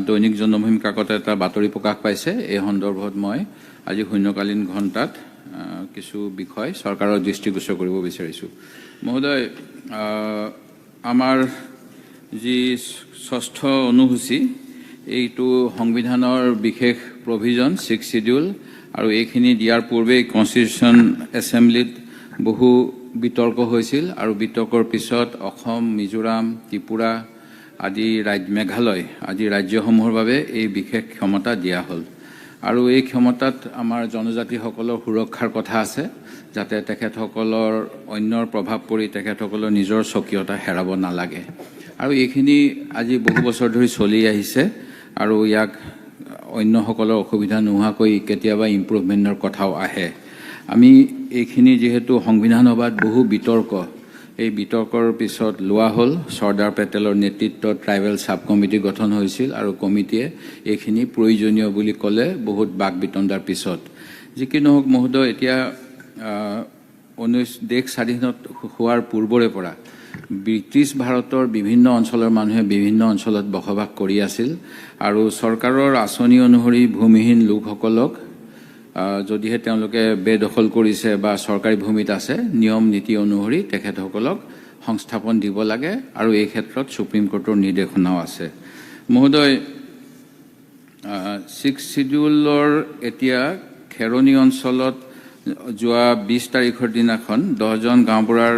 দৈনিক জন্মভূমি কাকতে এটা বাতৰি প্ৰকাশ পাইছে। এই সন্দৰ্ভত মই আজি শূন্যকালীন ঘণ্টাত কিছু বিষয় চৰকাৰৰ দৃষ্টিগোচৰ কৰিব বিচাৰিছোঁ। মহোদয়, আমাৰ যি ষষ্ঠ অনুসূচী এইটো সংবিধানৰ বিশেষ প্ৰভিজন 6 শিডিউল আৰু এইখিনি দিয়াৰ পূৰ্বে কনষ্টিটিউশ্যন এছেম্বলিত বহু বিতৰ্ক হৈছিল আৰু বিতৰ্কৰ পিছত অসম, মিজোৰাম, ত্ৰিপুৰা আদি মেঘালয় আদি ৰাজ্যসমূহৰ বাবে এই বিশেষ ক্ষমতা দিয়া হ'ল আৰু এই ক্ষমতাত আমাৰ জনজাতিসকলৰ সুৰক্ষাৰ কথা আছে, যাতে তেখেতসকলৰ অন্যৰ প্ৰভাৱ পৰি তেখেতসকলৰ নিজৰ স্বকীয়তা হেৰাব নালাগে। আৰু এইখিনি আজি বহু বছৰ ধৰি চলি আহিছে আৰু ইয়াক অন্যসকলৰ অসুবিধা নোহোৱাকৈ কেতিয়াবা ইম্প্ৰুভমেণ্টৰ কথাও আহে। আমি এইখিনি যিহেতু সংবিধান সভাত বহু বিতৰ্ক, এই বিতৰ্কৰ পিছত লোৱা হ'ল। চৰ্দাৰ পেটেলৰ নেতৃত্বত ট্ৰাইবেল ছাব কমিটি গঠন হৈছিল আৰু কমিটিয়ে এইখিনি প্ৰয়োজনীয় বুলি ক'লে বহুত বাক বিতণ্ডাৰ পিছত। যি কি নহওক মহোদয়, এতিয়া দেশ স্বাধীন হোৱাৰ পূৰ্বৰে পৰা ব্ৰিটিছ ভাৰতৰ বিভিন্ন অঞ্চলৰ মানুহে বিভিন্ন অঞ্চলত বসবাস কৰি আছিল আৰু চৰকাৰৰ আঁচনি অনুসৰি ভূমিহীন লোকসকলক যদিহে তেওঁলোকে বেদখল কৰিছে বা চৰকাৰী ভূমিত আছে, নিয়ম নীতি অনুসৰি তেখেতসকলক সংস্থাপন দিব লাগে আৰু এই ক্ষেত্ৰত সুপ্ৰিম কোৰ্টৰ নিৰ্দেশনাও আছে। মহোদয়, 6 শিডিউলৰ এতিয়া খেৰণী অঞ্চলত যোৱা 20 তাৰিখৰ দিনাখন 10জন গাঁওবুঢ়াৰ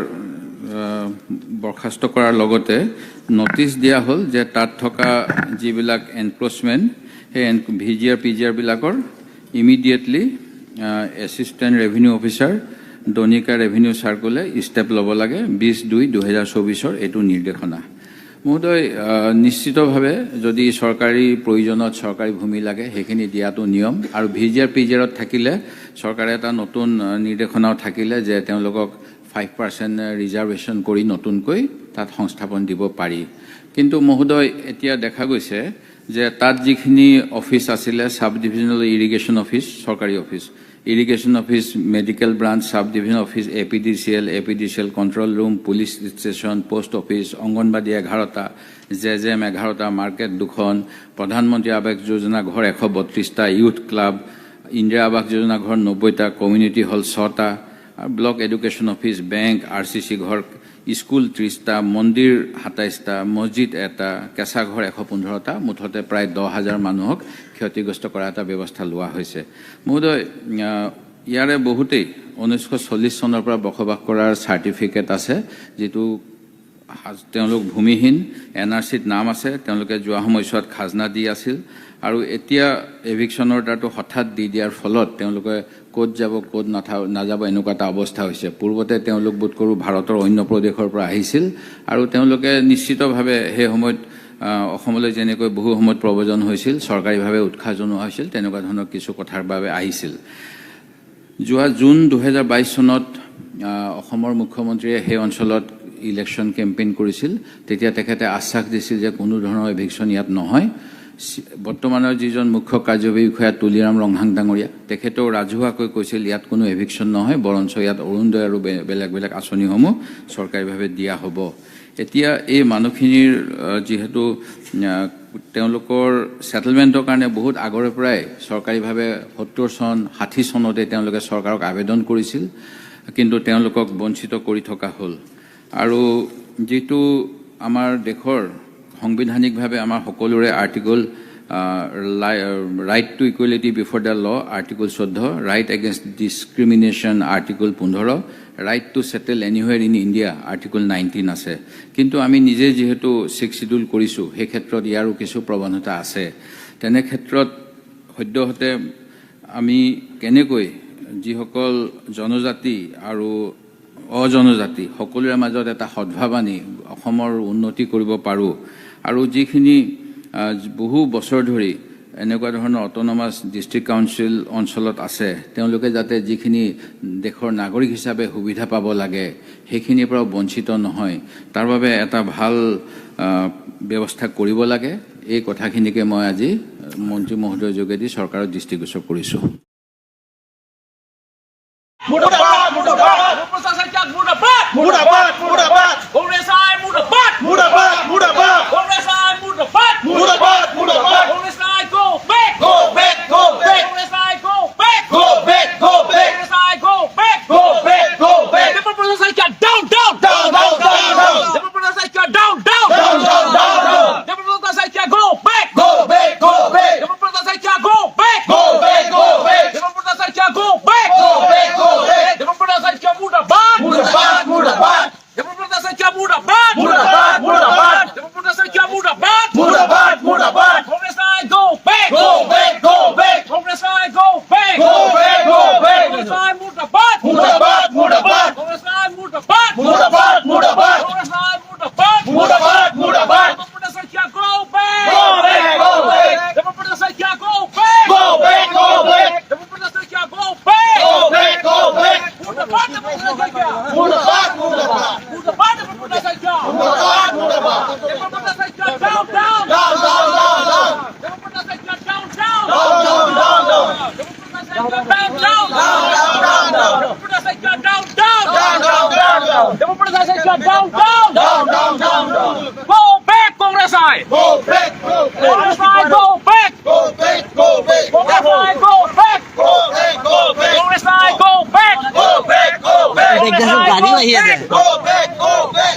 বৰ্খাস্ত কৰাৰ লগতে নটিচ দিয়া হ'ল যে তাত থকা যিবিলাক এনক্ৰচমেণ্ট, সেই VGR PGR বিলাকৰ ইমিডিয়েটলি এছিষ্টেণ্ট ৰেভিনিউ অফিচাৰ দনিকা ৰেভিনিউ চাৰ্কুলে ষ্টেপ ল'ব লাগে। 20/2/2024 এইটো নিৰ্দেশনা। মহোদয়, নিশ্চিতভাৱে যদি চৰকাৰী প্ৰয়োজনত চৰকাৰী ভূমি লাগে সেইখিনি দিয়াটো নিয়ম আৰু VGR PGRত থাকিলে চৰকাৰে এটা নতুন নিৰ্দেশনাও থাকিলে যে তেওঁলোকক 5% ৰিজাৰ্ভেশ্যন কৰি নতুনকৈ তাত সংস্থাপন দিব পাৰি। কিন্তু মহোদয়, এতিয়া দেখা গৈছে যে তাত যিখিনি অফিচ আছিলে, ছাব ডিভিজনেল ইৰিগেশ্যন অফিচ, চৰকাৰী office, irrigation office, medical branch, sub division office, APDCL control room, police station, post office, anganwadi 11টা, JJM 11টা, market 2খন, প্ৰধানমন্ত্ৰী আৱাস যোজনা ঘৰ 132টা, ইউথ ক্লাব, ইন্দিৰা আৱাস যোজনা ঘৰ 90টা, কমিউনিটি হল 6টা, block education office, bank, RCC ঘৰ, school 30টা, মন্দিৰ 27টা, মছজিদ 1টা, কেঁচা ঘৰ 115টা, মুঠতে প্ৰায় 10,000 মানুহক ক্ষতিগ্ৰস্ত কৰা এটা ব্যৱস্থা লোৱা হৈছে। মহোদয়, ইয়াৰে বহুতেই 1940 চনৰ পৰা বসবাস কৰাৰ চাৰ্টিফিকেট আছে, যিটো তেওঁলোক ভূমিহীন, NRCত নাম আছে, তেওঁলোকে যোৱা সময়ছোৱাত খাজনা দি আছিল আৰু এতিয়া এভিকশ্যনৰ দাটো হঠাৎ দি দিয়াৰ ফলত তেওঁলোকে ক'ত যাব ক'ত নাযাব এনেকুৱা এটা অৱস্থা হৈছে। পূৰ্বতে তেওঁলোক বোধ কৰোঁ ভাৰতৰ অন্য প্ৰদেশৰ পৰা আহিছিল আৰু তেওঁলোকে নিশ্চিতভাৱে সেই সময়ত অসমলৈ যেনেকৈ বহু সময়ত প্ৰব্ৰজন হৈছিল, চৰকাৰীভাৱে উৎসাহ জনোৱা হৈছিল, তেনেকুৱা ধৰণৰ কিছু কথাৰ বাবে আহিছিল। যোৱা জুন 2022 চনত অসমৰ মুখ্যমন্ত্ৰীয়ে সেই অঞ্চলত ইলেকশ্যন কেম্পেইন কৰিছিল। তেতিয়া তেখেতে আশ্বাস দিছিল যে কোনো ধৰণৰ এভিকশ্যন ইয়াত নহয়। বৰ্তমানৰ যিজন মুখ্য কাৰ্যবাহী বিষয়া তুলিৰাম ৰংহাং ডাঙৰীয়া, তেখেতেও ৰাজহুৱাকৈ কৈছিল ইয়াত কোনো এভিকশ্যন নহয়, বৰঞ্চ ইয়াত অৰুণোদয় আৰু বেলেগ বেলেগ আঁচনিসমূহ চৰকাৰীভাৱে দিয়া হ'ব। এতিয়া এই মানুহখিনিৰ যিহেতু তেওঁলোকৰ ছেটেলমেণ্টৰ কাৰণে বহুত আগৰে পৰাই চৰকাৰীভাৱে 70 চন 60 চনতে তেওঁলোকে চৰকাৰক আবেদন কৰিছিল, কিন্তু তেওঁলোকক বঞ্চিত কৰি থকা হ'ল। আৰু যিটো আমাৰ দেশৰ সাংবিধানিকভাৱে আমাৰ সকলোৰে article right to equality before the law, article 14, right against discrimination article 15, right to settle anywhere in India article 19 আছে। কিন্তু আমি নিজে যিহেতু 6 শিডিউল কৰিছোঁ, সেই ক্ষেত্ৰত ইয়াৰো কিছু প্ৰৱণতা আছে। তেনে ক্ষেত্ৰত সদ্যহতে আমি কেনেকৈ যিসকল জনজাতি আৰু অজনজাতি সকলোৰে মাজত এটা সদ্ভাৱ আনি অসমৰ উন্নতি কৰিব পাৰোঁ আৰু যিখিনি বহু বছৰ ধৰি এনেকুৱা ধৰণৰ অট'নমাছ ডিষ্ট্ৰিক্ট কাউন্সিল অঞ্চলত আছে, তেওঁলোকে যাতে যিখিনি দেশৰ নাগৰিক হিচাপে সুবিধা পাব লাগে সেইখিনিৰ পৰা বঞ্চিত নহয়, তাৰ বাবে এটা ভাল ব্যৱস্থা কৰিব লাগে। এই কথাখিনিকে মই আজি মন্ত্ৰী মহোদয়ৰ যোগেদি চৰকাৰৰ দৃষ্টিগোচৰ কৰিছোঁ। Mudabat! back, Congress side go back, Congress side go back, Congress side go back, Congress side go back,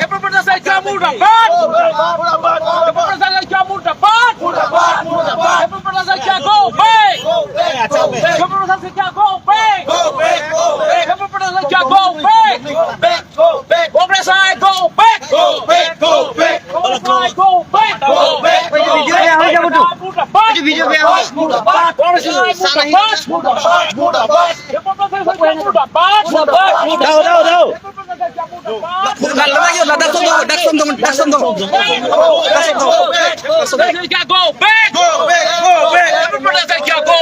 Everybody say Jamudabad, everybody say Jamudabad, everybody say go back, everybody say go back, everybody say go back, Congress side go back, Congress side go back, video पे आओ Congress side Mudabad, दाओ गल्ला लगी होला दक्षम दो Go back, everybody say go back,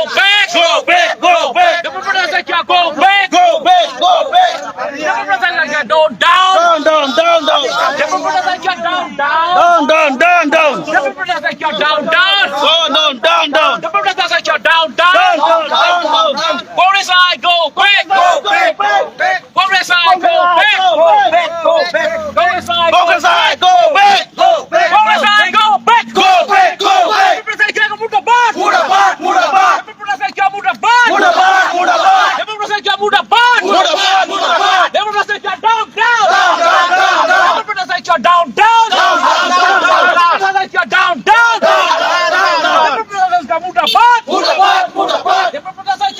everybody say go back, everybody say down, everybody say down, everybody say down, everybody say down, Congress side go back, Congress side go back, Congress side go back, Congress side go back, everybody say Jamudabad, everybody say Jamudabad, everybody say Jamudabad, everybody say down, everybody say down, everybody say down, everybody say Jamudabad, everybody say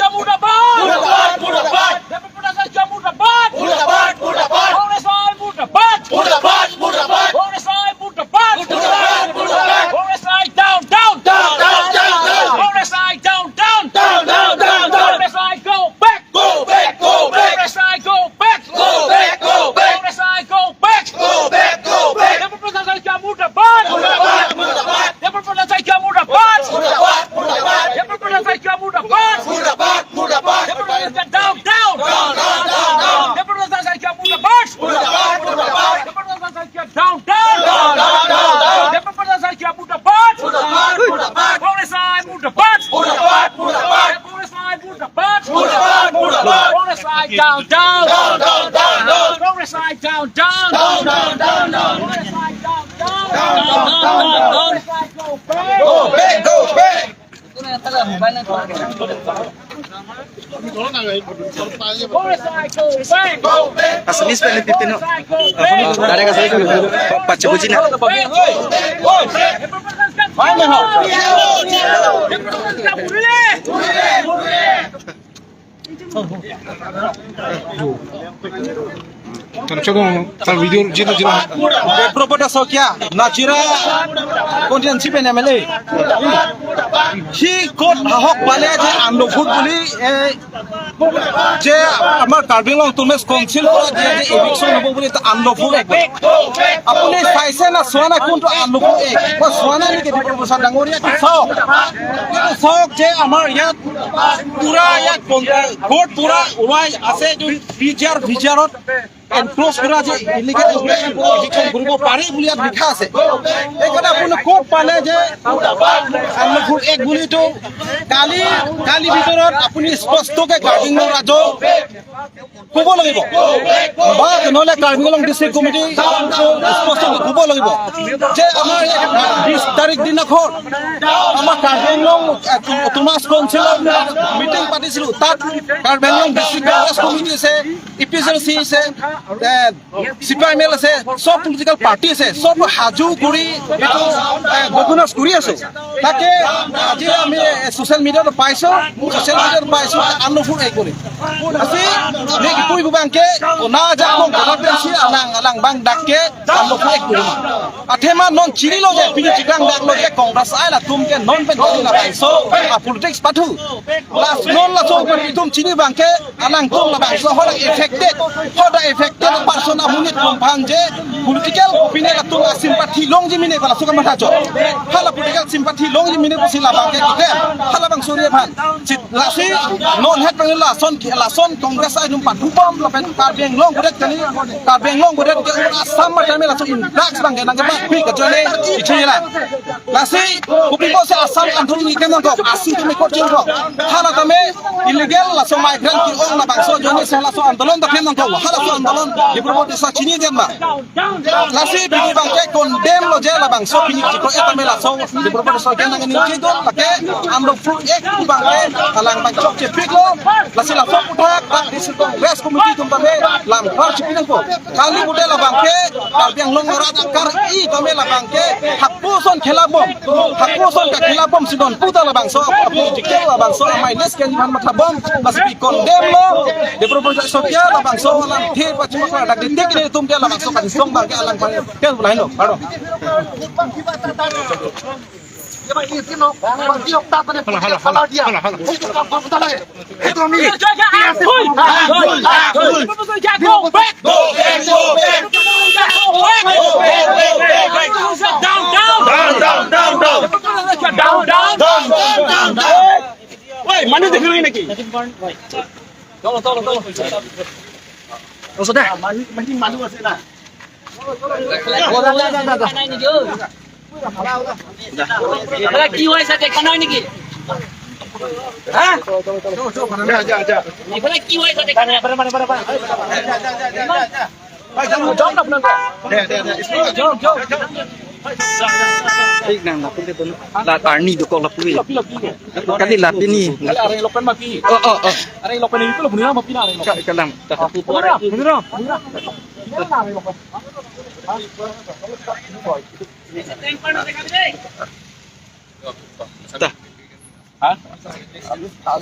Jamudabad, everybody say Jamudabad, Congress side Mudabad, Congress side Mudabad, Congress side down, Congress side down, Congress side go back, Congress side go back, Congress side go back, everybody say Jamudabad, everybody say Jamudabad, everybody say Jamudabad, everybody say down, everybody say Jamudabad, everybody say down, everybody say Jamudabad, Congress side Mudabad, Congress side Mudabad, Congress side down, Congress side down, Congress side down, Congress side go back. Congress side go back. असली spelling देते ना दारे का सही बच्चे बुझी ना Proposta क्या नाचिरा कौन-सी पे ने मिले ही कोट हक वाले जे आंदो फुट बुली जे আমার কার্বিংলং তুমেস কাউন্সিল যে এভিকশন হবো বলি তো আন্দ ফুট আপনি চাইছে না সোনা কোনটো আন্দ ফুট ও সোনা নি কে প্রপোজাল ডাঙরিয়া কি সক যে আমার ইয়াত পুরা ইয়াত কোট পুরা ওলাই আছে যে ভিজারত এনক্লোজ করা যে ইলিগেল এভিকশন কৰিব পাৰি বুলি ইয়াত লিখা আছে এইকটা আপুনি কোট পালে যে আন্দ ফুট এক বুলি তো কালি ভিতৰত আপুনি স্পষ্টকে কাৰ্বিংলং ৰাজ্য ক'ব লাগিব বা নহলে কাৰ্বিংলং ডিস্ট্ৰিক্ট কমিটি স্পষ্টকে ক'ব লাগিব যে আমাৰ 20 তাৰিখ দিনাখন আমাৰ কাৰ্বিংলং তুমাস কাউন্সিলৰ মিটিং পাতিছিল তাত কাৰ্বিংলং ডিস্ট্ৰিক্ট কংগ্ৰেছ কমিটি আছে ইপিজেলসি আছে সিপিএমএল আছে সব পলিটিক্যাল পাৰ্টি আছে সব হাজু কৰি এটো গভৰ্ণান্স কৰি আছে তাকে আজি আমি সোশ্যাল মিডিয়াত পাইছো আন্নফুৰ এই কৰি আজি নেকি পুই বুবাংকে না যা কোন গদাপেছি আলাং বাং ডাকে আন্নফুৰ এই কৰি আথেমা নন চিৰিলো যে পিনি চিকাং ডাকলো যে কংগ্ৰেছ আইলা তুমকে নন পেন কৰি না পাইছো পলিটিক্স পাঠু লাস নন লা চৌ কৰি তুম চিনি বাংকে আলাং তুম লা বাংছো হলা এফেক্টেড পারসন আমুনি কম্পান যে পলিটিক্যাল ওপিনিয়ন তুম সিম্পাথি লং জিমিনে কলা সুকা মাথা চ হালা পলিটিক্যাল সিম্পাথি লং জিমিনে বসি লা বাংকে কিতে হালা বাং সরিয়ে ভান lassi non head Bangla Son lason Congress ay nung patupam lapen karbi ang long budet kali karbi ang long budet ke asam ma tame lason indax bang ke nang ke pi ke jone ichila lasi upi ko se asam anthul ni ke nang ko asin tu me ko chin ko hala tame illegal lason migrant ki ong la bangso jone se lason andolon da ke nang ko hala so andolon di promo desa chini dem ba lasi bi bang ke condemn lo je la bangso pini ko etame lason di promo desa ke nang ni ke don la ke amro fu ek bang ke alang bang chok che pik lo lasi la sok utak tak di Congress committee tum tame lam par chipinang ko kali bude la bang ke karbiang long rat akar I tame la bang ke hakpuson khilabom ka khilabom sidon puta la bang so apu dikte la bang so mai les ken man matabom lasi bi condemn lo de proposal sokya la bang so lam the pa chuma dak dik ni tum dia la bang so kan song bang ke alang ke bulai lo pardon Mana dia kering lagi? Tolong. Oh sudah, mancing malu masih dah. Kalau kiwai saja kanai ni ki. Hah? Ja. Ni kalau kiwai saja kanai berapa. Jom nak benar. Jom. ठीक ना लापिन के तो ला तारनी तो कौन लापी कली लापिन नी Ada yang lopen mati. Ada yang lopen itu lo benar mati ada yang lopen. कलम Benar.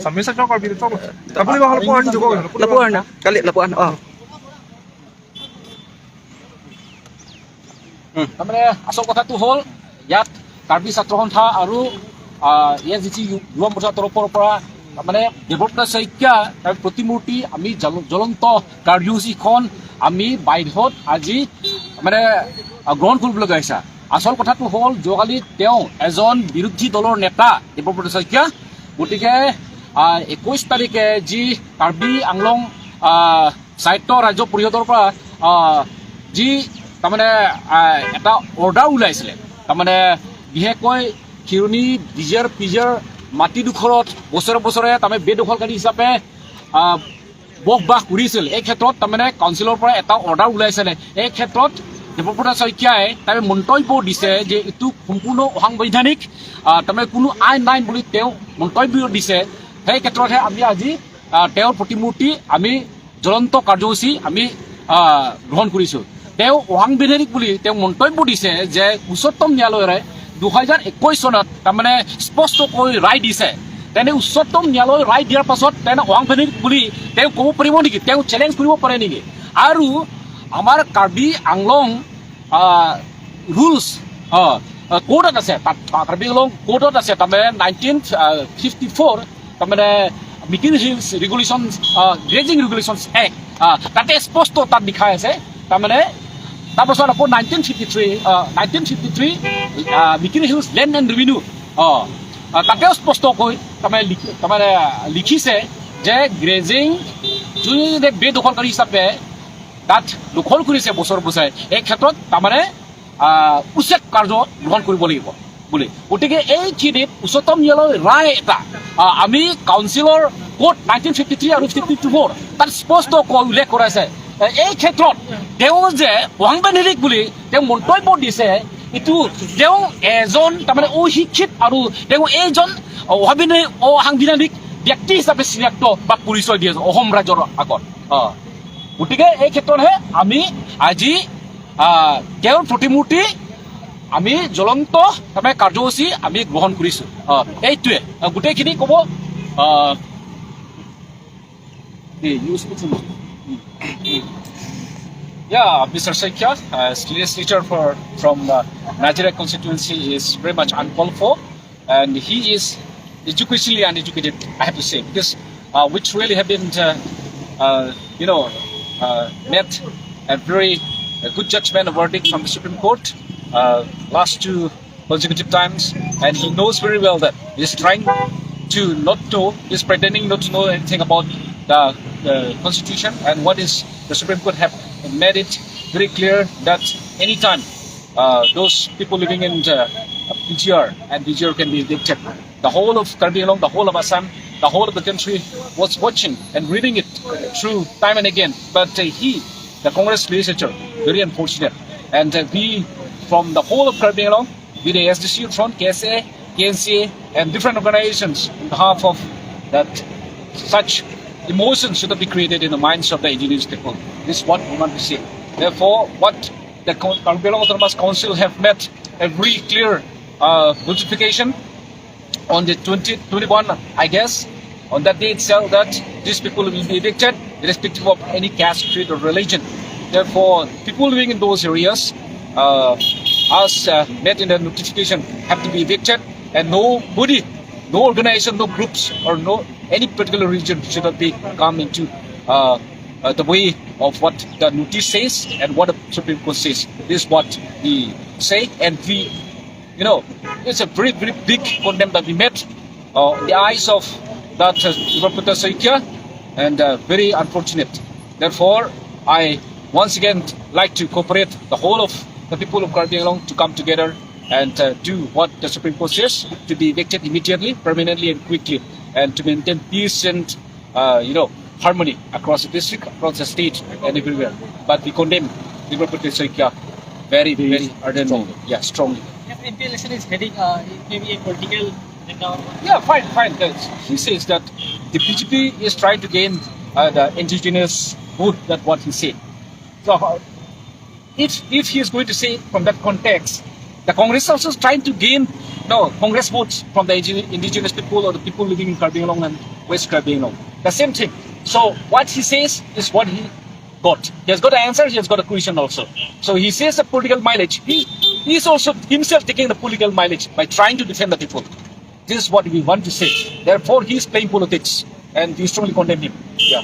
sampai sa chok karbi chok tapuli ba hal po ani jogo lapuan na kali lapuan Tamane asal kota tu hol yat karbi satrohon tha aru ye jichi yuam borsa toropor pora tamane development saikya tar protimurti ami জ্বলন্ত কার্যসূচী খন আমি বাইধত আজি মানে গ্ৰহণ কৰিবলৈ গৈছা আসল কথাটো হল যোগালি তেওঁ এজন বিৰোধী দলৰ নেতা দেৱব্ৰত শইকীয়া গতিকে 21 তাৰিখে যি কাৰ্বি আংলং সাহিত্য ৰাজ্য পৰিষদৰ পৰা যি তাৰমানে এটা অৰ্ডাৰ ওলাইছিলে তাৰমানে বিশেষকৈ খিৰণী ডিজাৰ পিজাৰ মাটি দুখৰত বছৰে তাৰমানে বেদখলকাৰী হিচাপে বসবাস কৰিছিল এই ক্ষেত্ৰত তাৰমানে কাউন্সিলৰ পৰা এটা অৰ্ডাৰ ওলাইছিলে এই ক্ষেত্ৰত দেৱব্ৰত শইকীয়াই তাৰমানে মন্তব্য দিছে যে এইটো সম্পূৰ্ণ অসাংবিধানিক তাৰমানে কোনো আইন নাই বুলি তেওঁ মন্তব্য দিছে সেই ক্ষেত্ৰতহে আমি আজি তেওঁৰ প্ৰতিমূৰ্তি আমি জ্বলন্ত কাৰ্যসূচী আমি গ্ৰহণ কৰিছোঁ তেওঁ অসাংবিধানিক বুলি তেওঁ মন্তব্য দিছে যে উচ্চতম ন্যায়ালয়ে 2021 চনত তাৰমানে স্পষ্টকৈ ৰায় দিছে তেনে উচ্চতম ন্যায়ালয়ে ৰায় দিয়াৰ পাছত তেনে অসাংবিধানিক বুলি তেওঁ ক'ব পাৰিব নেকি তেওঁ চেলেঞ্জ কৰিব পাৰে নেকি আৰু আমাৰ কাৰ্বি আংলং ৰুলছ কোৰ্টত আছে কাৰ্বি আংলং কোৰ্টত আছে তাৰমানে 1954 তাৰমানে Mikir hills regulation grazing regulations act তাতে স্পষ্ট তাত লিখা আছে তাৰমানে তাৰপাছত আকৌ 1953 Mikir hills land and revenue তাতেও স্পষ্টকৈ তাৰমানে লিখিছে যে গ্ৰেজিং যোনে বেদখলকাৰী হিচাপে তাত দখল কৰিছে বছৰে এই ক্ষেত্ৰত তাৰমানে উচ্ছেদ কাৰ্য গ্ৰহণ কৰিব লাগিব বুলি গতিকে এইখিনিত উচ্চতম ন্যায়ালয়ৰ ৰায় এটা আমি কাউন্সিলৰ কোৰ্ট 1953 আৰু 54 তাত স্পষ্টকৈ উল্লেখ কৰাইছে এই ক্ষেত্ৰত তেওঁ যে অসাংবিধানিক বুলি তেওঁ মন্তব্য দিছে এইটো তেওঁ এজন তাৰমানে অশিক্ষিত আৰু তেওঁ এইজন অসাংবিধানিক ব্যক্তি হিচাপে চিনাক্ত বা পৰিচয় দিয়ে অসম ৰাজ্যৰ আগত গতিকে এই ক্ষেত্ৰতহে আমি আজি তেওঁৰ প্ৰতিমূৰ্তি আমি জ্বলন্ত তাৰমানে কাৰ্যসূচী আমি গ্ৰহণ কৰিছোঁ এইটোৱে গোটেইখিনি ক'ব Yeah, Mr. Shaikia, legislator from Nigeria constituency is very much uncalled for, and he is educationally uneducated, I have to say, because which really have been, met a very good judgment, a verdict from the Supreme Court last 2 consecutive times, and he knows very well that he is trying to not know, he is pretending not to know anything about the Constitution and what is the Supreme Court have made it very clear that anytime those people living in PGR and PGR can be evicted. The whole of Karbi Anglong, the whole of Assam, the whole of the country was watching and reading it through time and again. But the Congress legislature, very unfortunate. And we, from the whole of Karbi Anglong, with the SDC front, KSA, KNCA, and different organizations on behalf of that, such emotions should not be created in the minds of the indigenous people. This is what we want to say. Therefore, what the Karbi Anglong Autonomous Council have met a very clear notification on the 21, I guess, on that day itself, that these people will be evicted irrespective of any caste, creed or religion. Therefore, people living in those areas, as met in the notification, have to be evicted, and nobody, no organization, no groups or no any particular region should not be come into the way of what the notice says and what the Supreme Court says. This is what we say, and we, it's a very, very big condemn that we met in the eyes of that Ibraputta Saikya, and very unfortunate. Therefore, I once again like to cooperate the whole of the people of Karbi Anglong to come together and do what the Supreme Court says, to be evicted immediately, permanently and quickly, and to maintain peace and harmony across the district, across the state and everywhere. But we condemn Ibraputta Saikya very, very ardently. Yeah, strongly. If MP election is heading, maybe a political endeavor. Yeah, fine. He says that the BJP is trying to gain the indigenous vote. That's what he said. So, if he is going to say from that context, the Congress also is trying to gain Congress votes from the indigenous people or the people living in Karbi Anglong and West Karbi Anglong. The same thing. So what he says is what he got. He has got an answer, he has got a question also. So he says the political mileage. He is also himself taking the political mileage by trying to defend the people. This is what we want to say. Therefore, he is playing politics, and we strongly condemn him. Yeah.